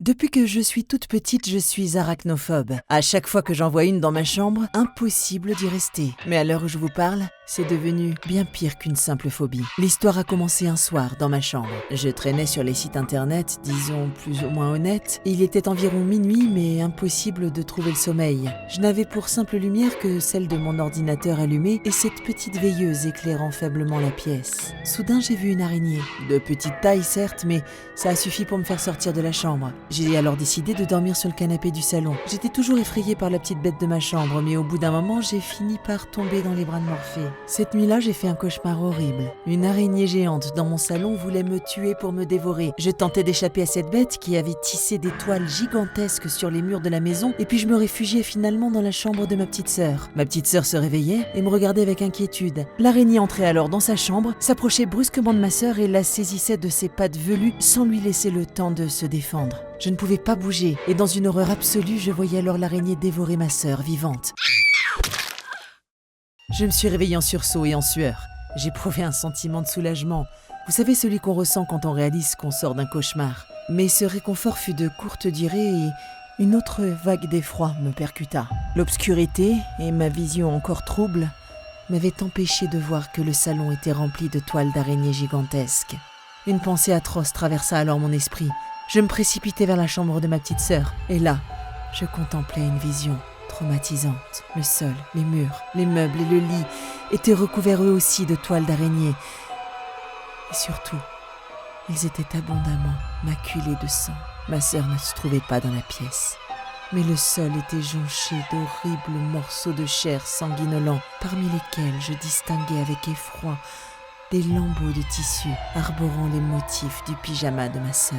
Depuis que je suis toute petite, je suis arachnophobe. À chaque fois que j'en vois une dans ma chambre, impossible d'y rester. Mais à l'heure où je vous parle, c'est devenu bien pire qu'une simple phobie. L'histoire a commencé un soir dans ma chambre. Je traînais sur les sites internet, disons plus ou moins honnêtes. Il était environ minuit, mais impossible de trouver le sommeil. Je n'avais pour simple lumière que celle de mon ordinateur allumé et cette petite veilleuse éclairant faiblement la pièce. Soudain, j'ai vu une araignée. De petite taille certes, mais ça a suffi pour me faire sortir de la chambre. J'ai alors décidé de dormir sur le canapé du salon. J'étais toujours effrayée par la petite bête de ma chambre, mais au bout d'un moment, j'ai fini par tomber dans les bras de Morphée. Cette nuit-là, j'ai fait un cauchemar horrible. Une araignée géante dans mon salon voulait me tuer pour me dévorer. Je tentais d'échapper à cette bête qui avait tissé des toiles gigantesques sur les murs de la maison, et puis je me réfugiais finalement dans la chambre de ma petite sœur. Ma petite sœur se réveillait et me regardait avec inquiétude. L'araignée entrait alors dans sa chambre, s'approchait brusquement de ma sœur et la saisissait de ses pattes velues sans lui laisser le temps de se défendre. Je ne pouvais pas bouger, et dans une horreur absolue, je voyais alors l'araignée dévorer ma sœur vivante. Je me suis réveillée en sursaut et en sueur. J'éprouvais un sentiment de soulagement. Vous savez, celui qu'on ressent quand on réalise qu'on sort d'un cauchemar. Mais ce réconfort fut de courte durée et une autre vague d'effroi me percuta. L'obscurité et ma vision encore trouble m'avaient empêché de voir que le salon était rempli de toiles d'araignées gigantesques. Une pensée atroce traversa alors mon esprit. Je me précipitai vers la chambre de ma petite sœur, et là, je contemplais une vision traumatisante. Le sol, les murs, les meubles et le lit étaient recouverts eux aussi de toiles d'araignées. Et surtout, ils étaient abondamment maculés de sang. Ma sœur ne se trouvait pas dans la pièce, mais le sol était jonché d'horribles morceaux de chair sanguinolents, parmi lesquels je distinguais avec effroi des lambeaux de tissu arborant les motifs du pyjama de ma sœur.